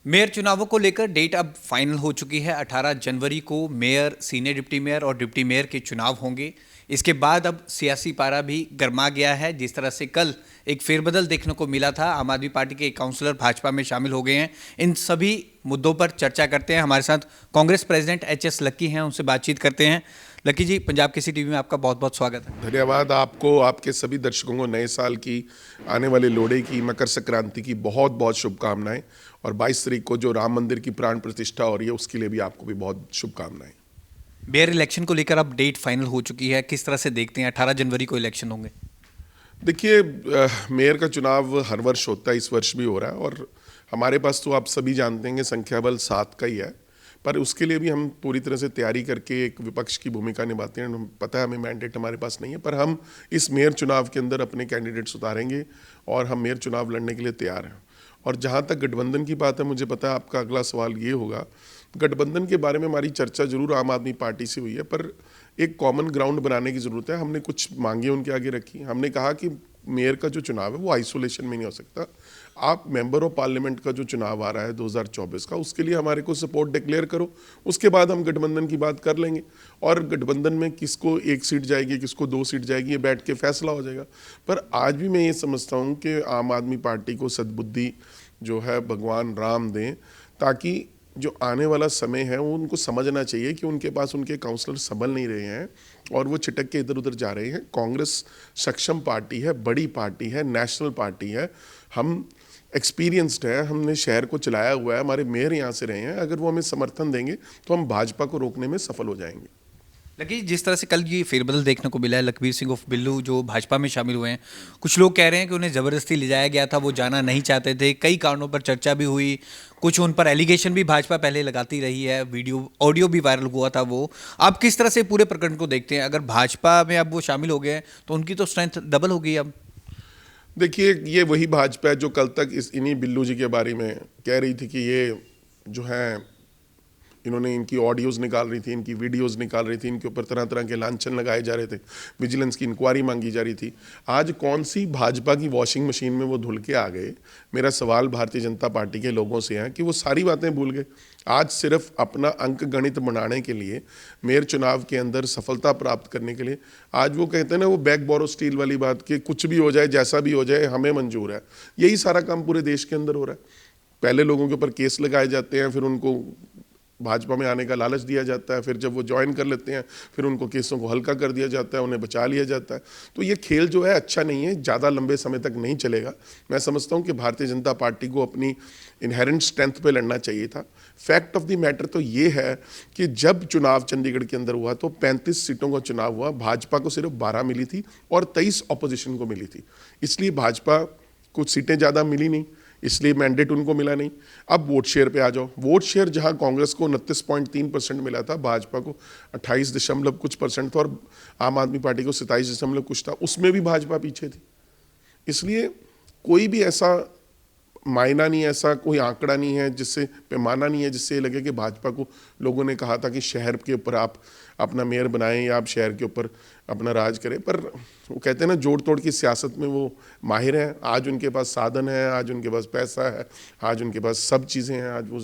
Mayor चुनावों को लेकर डेट अब फाइनल हो चुकी है। 18 जनवरी को मेयर, सीनियर डिप्टी मेयर और डिप्टी मेयर के चुनाव होंगे। इसके बाद अब सियासी पारा भी गर्मा गया है। जिस तरह से कल एक फेरबदल देखने को मिला था, आम आदमी पार्टी के एक काउंसलर भाजपा में शामिल हो गए हैं। इन सभी मुद्दों पर चर्चा करते हैं। हमारे साथ कांग्रेस प्रेसिडेंट एच.एस. लक्की हैं, उनसे बातचीत करते हैं। लक्की जी, पंजाब केसरी टीवी में आपका बहुत बहुत स्वागत है। धन्यवाद आपको, आपके सभी दर्शकों को नए साल की, आने वाले लोहड़ी की, मकर संक्रांति की बहुत बहुत शुभकामनाएं। और 22 तारीख को जो राम मंदिर की प्राण प्रतिष्ठा हो रही है उसके लिए भी आपको भी बहुत शुभकामनाएं। मेयर इलेक्शन को लेकर अब डेट फाइनल हो चुकी है, किस तरह से देखते हैं? 18 जनवरी को इलेक्शन होंगे। देखिए, मेयर का चुनाव हर वर्ष होता है, इस वर्ष भी हो रहा है। और हमारे पास तो आप सभी जानते हैं कि संख्या बल 7 का ही है, पर उसके लिए भी हम पूरी तरह से तैयारी करके एक विपक्ष की भूमिका निभाते हैं। पता है हमें मैंडेट हमारे पास नहीं है, पर हम इस मेयर चुनाव के अंदर अपने कैंडिडेट्स उतारेंगे और हम मेयर चुनाव लड़ने के लिए तैयार हैं। और जहाँ तक गठबंधन की बात है, मुझे पता है आपका अगला सवाल ये होगा। गठबंधन के बारे में हमारी चर्चा जरूर आम आदमी पार्टी से हुई है, पर एक कॉमन ग्राउंड बनाने की ज़रूरत है। हमने कुछ मांगे उनके आगे रखी। हमने कहा कि मेयर का जो चुनाव है वो आइसोलेशन में नहीं हो सकता। आप मेंबर ऑफ पार्लियामेंट का जो चुनाव आ रहा है 2024 का, उसके लिए हमारे को सपोर्ट डिक्लेयर करो। उसके बाद हम गठबंधन की बात कर लेंगे। और गठबंधन में किसको 1 सीट जाएगी, किसको 2 सीट जाएगी, ये बैठ के फैसला हो जाएगा। पर आज भी मैं ये समझता हूँ कि आम आदमी पार्टी को सद्बुद्धि जो है भगवान राम दें, ताकि जो आने वाला समय है वो उनको समझना चाहिए कि उनके पास उनके काउंसलर संभल नहीं रहे हैं और वो छिटक के इधर उधर जा रहे हैं। कांग्रेस सक्षम पार्टी है, बड़ी पार्टी है, नेशनल पार्टी है। हम एक्सपीरियंस्ड है, हमने शहर को चलाया हुआ है, हमारे मेयर यहाँ से रहे हैं। अगर वो हमें समर्थन देंगे तो हम भाजपा को रोकने में सफल हो जाएंगे। लेकिन जिस तरह से कल ये फेरबदल देखने को मिला है, लखबीर सिंह उर्फ बिल्लू जो भाजपा में शामिल हुए हैं, कुछ लोग कह रहे हैं कि उन्हें ज़बरदस्ती ले जाया गया था, वो जाना नहीं चाहते थे। कई कारणों पर चर्चा भी हुई, कुछ उन पर एलिगेशन भी भाजपा पहले लगाती रही है, वीडियो ऑडियो भी वायरल हुआ था। वो आप किस तरह से पूरे प्रकरण को देखते हैं? अगर भाजपा में अब वो शामिल हो गए हैं तो उनकी तो स्ट्रेंथ डबल हो गई अब। देखिए, ये वही भाजपा है जो कल तक इन्हीं बिल्लू जी के बारे में कह रही थी कि ये जो है, इन्होंने इनकी ऑडियोज़ निकाल रही थी, इनकी वीडियोज़ निकाल रही थी, इनके ऊपर तरह तरह के लांछन लगाए जा रहे थे, विजिलेंस की इंक्वायरी मांगी जा रही थी। आज कौन सी भाजपा की वॉशिंग मशीन में वो धुल के आ गए? मेरा सवाल भारतीय जनता पार्टी के लोगों से है कि वो सारी बातें भूल गए। आज सिर्फ अपना अंक गणित बनाने के लिए, मेयर चुनाव के अंदर सफलता प्राप्त करने के लिए, आज वो कहते हैं ना, वो बैक बोरो स्टील वाली बात कि कुछ भी हो जाए, जैसा भी हो जाए, हमें मंजूर है। यही सारा काम पूरे देश के अंदर हो रहा है। पहले लोगों के ऊपर केस लगाए जाते हैं, फिर उनको भाजपा में आने का लालच दिया जाता है, फिर जब वो ज्वाइन कर लेते हैं फिर उनको केसों को हल्का कर दिया जाता है, उन्हें बचा लिया जाता है। तो ये खेल जो है अच्छा नहीं है, ज़्यादा लंबे समय तक नहीं चलेगा। मैं समझता हूँ कि भारतीय जनता पार्टी को अपनी इनहेरेंट स्ट्रेंथ पे लड़ना चाहिए था। फैक्ट ऑफ द मैटर तो ये है कि जब चुनाव चंडीगढ़ के अंदर हुआ तो 35 सीटों का चुनाव हुआ, भाजपा को सिर्फ 12 मिली थी और 23 ऑपोजिशन को मिली थी। इसलिए भाजपा कुछ सीटें ज़्यादा मिली नहीं, इसलिए मैंडेट उनको मिला नहीं। अब वोट शेयर पे आ जाओ। वोट शेयर जहां कांग्रेस को 29.3% मिला था, भाजपा को 28 दशमलव कुछ परसेंट था और आम आदमी पार्टी को 27 दशमलव कुछ था, उसमें भी भाजपा पीछे थी। इसलिए कोई भी ऐसा मायना नहीं है, ऐसा कोई आंकड़ा नहीं है, जिससे पैमाना नहीं है जिससे ये लगे कि भाजपा को लोगों ने कहा था कि शहर के ऊपर आप अपना मेयर बनाएं या आप शहर के ऊपर अपना राज करें। पर वो कहते हैं ना, जोड़ तोड़ की सियासत में वो माहिर हैं। आज उनके पास साधन है, आज उनके पास पैसा है, आज उनके पास सब चीज़ें हैं, आज वो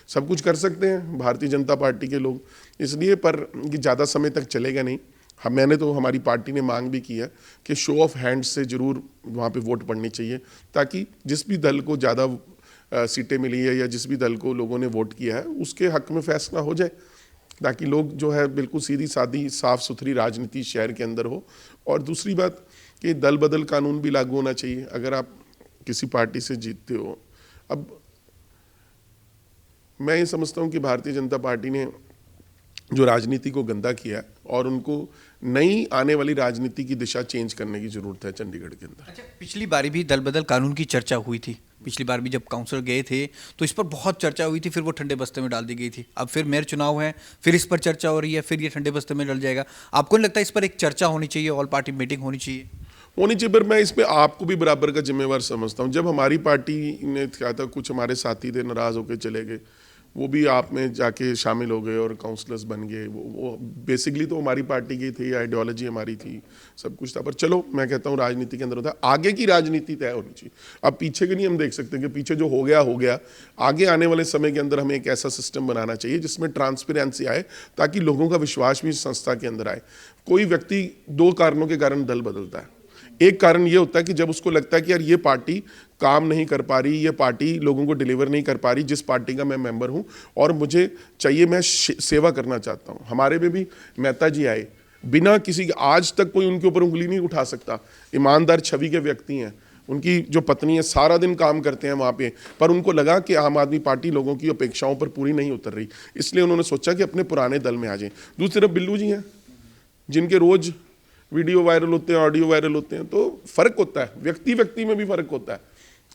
सब कुछ कर सकते हैं भारतीय जनता पार्टी के लोग। इसलिए पर ये ज़्यादा समय तक चलेगा नहीं। मैंने तो, हमारी पार्टी ने मांग भी की है कि शो ऑफ हैंड्स से जरूर वहाँ पे वोट पड़नी चाहिए, ताकि जिस भी दल को ज़्यादा सीटें मिली है या जिस भी दल को लोगों ने वोट किया है उसके हक में फैसला हो जाए, ताकि लोग जो है बिल्कुल सीधी सादी साफ़ सुथरी राजनीति शहर के अंदर हो। और दूसरी बात कि दल बदल कानून भी लागू होना चाहिए। अगर आप किसी पार्टी से जीतते हो, अब मैं ये समझता हूँ कि भारतीय जनता पार्टी ने जो राजनीति को गंदा किया और उनको नई आने वाली राजनीति की दिशा चेंज करने की जरूरत है चंडीगढ़ के अंदर। अच्छा, पिछली बारी भी दल बदल कानून की चर्चा हुई थी। पिछली बार भी जब काउंसलर गए थे तो इस पर बहुत चर्चा हुई थी, फिर वो ठंडे बस्ते में डाल दी गई थी। अब फिर मेयर चुनाव है, फिर इस पर चर्चा हो रही है, फिर ये ठंडे बस्ते में डल जाएगा। आपको नहीं लगता इस पर एक चर्चा होनी चाहिए, ऑल पार्टी मीटिंग होनी चाहिए? पर मैं इसमें आपको भी बराबर का जिम्मेवार समझता हूँ। जब हमारी पार्टी ने कहा था, कुछ हमारे साथी थे, नाराज होकर चले गए, वो भी आप में जाके शामिल हो गए और काउंसलर्स बन गए। वो बेसिकली तो हमारी पार्टी की थी, आइडियोलॉजी हमारी थी, सब कुछ था। पर चलो, मैं कहता हूँ राजनीति के अंदर होता है, आगे की राजनीति तय होनी चाहिए। अब पीछे के नहीं हम देख सकते कि पीछे जो हो गया। आगे आने वाले समय के अंदर हमें एक ऐसा सिस्टम बनाना चाहिए जिसमें ट्रांसपेरेंसी आए, ताकि लोगों का विश्वास भी संस्था के अंदर आए। कोई व्यक्ति 2 कारणों के कारण दल बदलता है। एक कारण ये होता है कि जब उसको लगता है कि यार ये पार्टी काम नहीं कर पा रही, ये पार्टी लोगों को डिलीवर नहीं कर पा रही जिस पार्टी का मैं मेंबर हूं, और मुझे चाहिए, मैं सेवा करना चाहता हूं। हमारे में भी मेहता जी आए, बिना किसी, आज तक कोई उनके ऊपर उंगली नहीं उठा सकता। ईमानदार छवि के व्यक्ति हैं। उनकी जो पत्नी है सारा दिन काम करते हैं वहाँ पे, पर उनको लगा कि आम आदमी पार्टी लोगों की अपेक्षाओं पर पूरी नहीं उतर रही, इसलिए उन्होंने सोचा कि अपने पुराने दल में आ जाएं। दूसरी तरफ बिल्लू जी हैं, जिनके रोज वीडियो वायरल होते हैं, ऑडियो वायरल होते हैं, तो फर्क होता है, व्यक्ति व्यक्ति में भी फर्क होता है।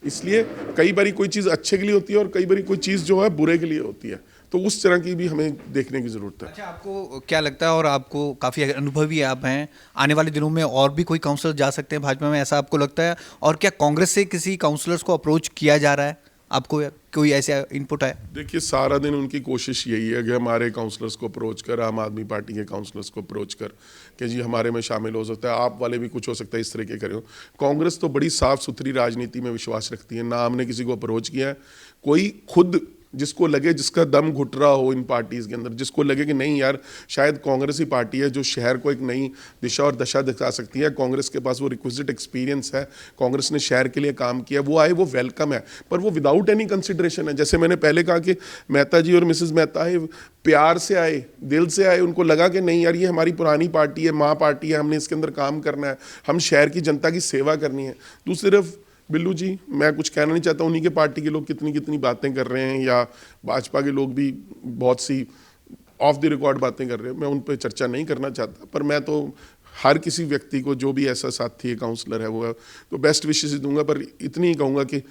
इसलिए कई बारी कोई चीज़ अच्छे के लिए होती है और कई बारी कोई चीज़ जो है बुरे के लिए होती है, तो उस तरह की भी हमें देखने की ज़रूरत है। अच्छा, आपको क्या लगता है, और आपको काफ़ी अनुभवी आप हैं, आने वाले दिनों में और भी कोई काउंसलर जा सकते हैं भाजपा में, ऐसा आपको लगता है? और क्या कांग्रेस से किसी काउंसलर्स को अप्रोच किया जा रहा है? आपको कोई ऐसा इनपुट है? देखिए, सारा दिन उनकी कोशिश यही है कि हमारे काउंसलर्स को अप्रोच कर, आम आदमी पार्टी के काउंसलर्स को अप्रोच कर कि जी हमारे में शामिल हो सकता है, आप वाले भी कुछ हो सकता है, इस तरह के करें। कांग्रेस तो बड़ी साफ सुथरी राजनीति में विश्वास रखती है, ना हमने किसी को अप्रोच किया है। कोई खुद जिसको लगे, जिसका दम घुट रहा हो इन पार्टीज़ के अंदर, जिसको लगे कि नहीं यार शायद कांग्रेस ही पार्टी है जो शहर को एक नई दिशा और दशा दिखा सकती है, कांग्रेस के पास वो रिक्विजिट एक्सपीरियंस है, कांग्रेस ने शहर के लिए काम किया, वो आए, वो वेलकम है। पर वो विदाउट एनी कंसिडरेशन है। जैसे मैंने पहले कहा कि मेहता जी और मिसेस मेहता है, प्यार से आए, दिल से आए, उनको लगा कि नहीं यार ये हमारी पुरानी पार्टी है, माँ पार्टी है, हमने इसके अंदर काम करना है, हम शहर की जनता की सेवा करनी है। दूसरी तरफ बिल्लू जी, मैं कुछ कहना नहीं चाहता, उन्हीं के पार्टी के लोग कितनी कितनी बातें कर रहे हैं, या भाजपा के लोग भी बहुत सी ऑफ द रिकॉर्ड बातें कर रहे हैं, मैं उन पर चर्चा नहीं करना चाहता। पर मैं तो हर किसी व्यक्ति को, जो भी ऐसा साथी है, काउंसलर है, वो तो बेस्ट विशेस दूंगा। पर इतनी ही कहूँगा कि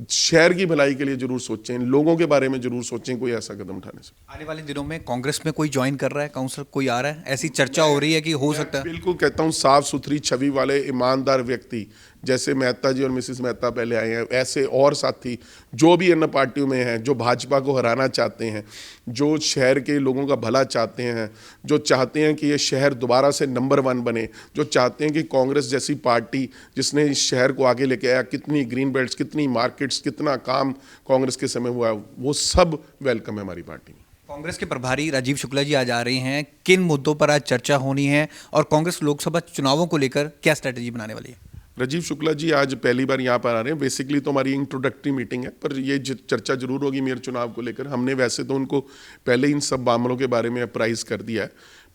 शहर की भलाई के लिए जरूर सोचें, लोगों के बारे में जरूर सोचें कोई ऐसा कदम उठाने से। आने वाले दिनों में कांग्रेस में कोई ज्वाइन कर रहा है, काउंसलर कोई आ रहा है, ऐसी चर्चा हो रही है कि हो सकता है? बिल्कुल कहता हूँ, साफ सुथरी छवि वाले ईमानदार व्यक्ति जैसे मेहता जी और मिसेस मेहता पहले आए हैं, ऐसे और साथी जो भी अन्य पार्टियों में हैं, जो भाजपा को हराना चाहते हैं, जो शहर के लोगों का भला चाहते हैं, जो चाहते हैं कि ये शहर दोबारा से नंबर 1 बने, जो चाहते हैं कि कांग्रेस जैसी पार्टी जिसने इस शहर को आगे लेके आया, कितनी ग्रीन बेल्ट्स, कितनी मार्केट्स, कितना काम कांग्रेस के समय हुआ है, वो सब वेलकम है हमारी पार्टी में। कांग्रेस के प्रभारी राजीव शुक्ला जी आज आ रहे हैं, किन मुद्दों पर आज चर्चा होनी है, और कांग्रेस लोकसभा चुनावों को लेकर क्या स्ट्रेटेजी बनाने वाली है? राजीव शुक्ला जी आज पहली बार यहाँ पर आ रहे हैं। बेसिकली तो हमारी इंट्रोडक्टरी मीटिंग है, पर ये चर्चा जरूर होगी मेयर चुनाव को लेकर। हमने वैसे तो उनको पहले इन सब मामलों के बारे में अप्राइज कर दिया है,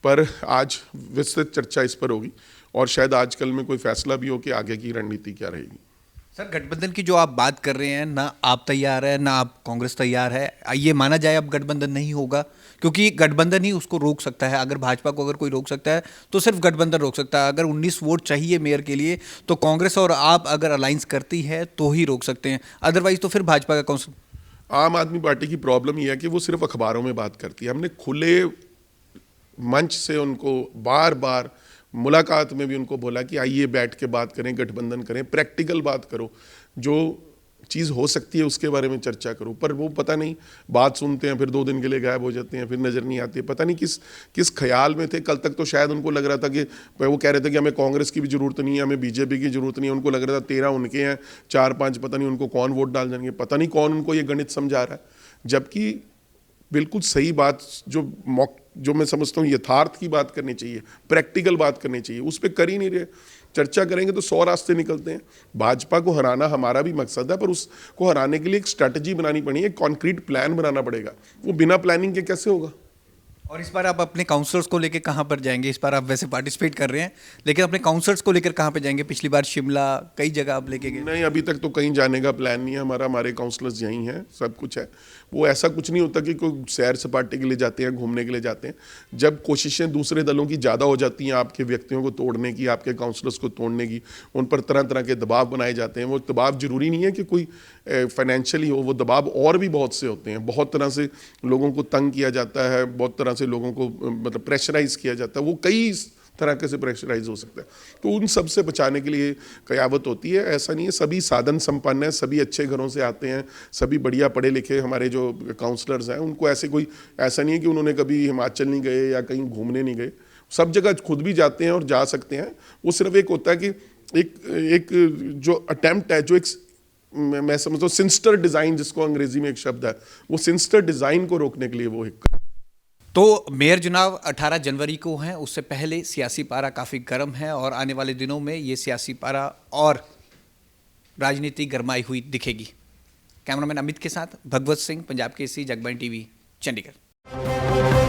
पर आज विस्तृत चर्चा इस पर होगी, और शायद आजकल में कोई फैसला भी हो कि आगे की रणनीति क्या रहेगी। सर, गठबंधन की जो आप बात कर रहे हैं, ना आप तैयार है ना आप कांग्रेस तैयार है, ये माना जाए अब गठबंधन नहीं होगा? क्योंकि गठबंधन ही उसको रोक सकता है। अगर भाजपा को अगर कोई रोक सकता है तो सिर्फ गठबंधन रोक सकता है। अगर 19 वोट चाहिए मेयर के लिए तो कांग्रेस और आप अगर अलायंस करती है तो ही रोक सकते हैं, अदरवाइज तो फिर भाजपा का काउंसिल। आम आदमी पार्टी की प्रॉब्लम यह है कि वो सिर्फ अखबारों में बात करती है। हमने खुले मंच से उनको बार बार मुलाकात में भी उनको बोला कि आइए बैठ के बात करें, गठबंधन करें, प्रैक्टिकल बात करो, जो चीज़ हो सकती है उसके बारे में चर्चा करो। पर वो पता नहीं, बात सुनते हैं फिर 2 दिन के लिए गायब हो जाते हैं, फिर नज़र नहीं आती है। पता नहीं किस ख्याल में थे। कल तक तो शायद उनको लग रहा था कि वो कह रहे थे कि हमें कांग्रेस की भी जरूरत नहीं है, हमें बीजेपी की जरूरत नहीं है। उनको लग रहा था 13 उनके हैं, 4-5 पता नहीं उनको कौन वोट डाल जाएंगे, पता नहीं कौन उनको ये गणित समझा रहा है। जबकि बिल्कुल सही बात, जो मैं समझता हूँ यथार्थ की बात करनी चाहिए, प्रैक्टिकल बात करनी चाहिए, उस पर कर ही नहीं रहे। चर्चा करेंगे तो 100 रास्ते निकलते हैं। भाजपा को हराना हमारा भी मकसद है, पर उसको हराने के लिए एक स्ट्रैटेजी बनानी पड़ेगी, एक कॉन्क्रीट प्लान बनाना पड़ेगा। वो बिना प्लानिंग के कैसे होगा? और इस बार आप अपने काउंसलर्स को लेकर कहाँ पर जाएंगे? इस बार आप वैसे पार्टिसिपेट कर रहे हैं, लेकिन अपने काउंसलर्स को लेकर कहाँ पे जाएंगे? पिछली बार शिमला, कई जगह आप लेके गए। नहीं, अभी तक तो कहीं जाने का प्लान नहीं है हमारा। हमारे काउंसलर्स यहीं हैं, सब कुछ है। वो ऐसा कुछ नहीं होता कि कोई सैर सपाटे के लिए जाते हैं, घूमने के लिए जाते हैं। जब कोशिशें दूसरे दलों की ज़्यादा हो जाती हैं आपके व्यक्तियों को तोड़ने की, आपके काउंसलर्स को तोड़ने की, उन पर तरह तरह के दबाव बनाए जाते हैं। वो दबाव जरूरी नहीं है कि कोई फाइनेंशियली हो, वो दबाव और भी बहुत से होते हैं। बहुत तरह से लोगों को तंग किया जाता है, बहुत तरह से लोगों को मतलब प्रेशराइज किया जाता है। वो कई तरह से प्रेशराइज हो सकता है। तो उन सब से बचाने के लिए कयावत होती है। ऐसा नहीं है, सभी साधन संपन्न है, सभी अच्छे घरों से आते हैं, सभी बढ़िया पढ़े लिखे हमारे जो काउंसलर्स हैं, उनको ऐसा नहीं है कि उन्होंने कभी हिमाचल नहीं गए या कहीं घूमने नहीं गए, सब जगह खुद भी जाते हैं और जा सकते हैं। वो सिर्फ एक होता है कि एक जो अटेम्प्ट है, जो एक मैं समझता हूँ सिंस्टर डिजाइन, जिसको अंग्रेजी में एक शब्द है, वो सिंस्टर डिजाइन को रोकने के लिए वो एक। तो मेयर चुनाव 18 जनवरी को हैं, उससे पहले सियासी पारा काफ़ी गर्म है और आने वाले दिनों में ये सियासी पारा और राजनीति गरमाई हुई दिखेगी। कैमरामैन अमित के साथ भगवत सिंह, पंजाब केसरी, जगबानी टीवी, चंडीगढ़।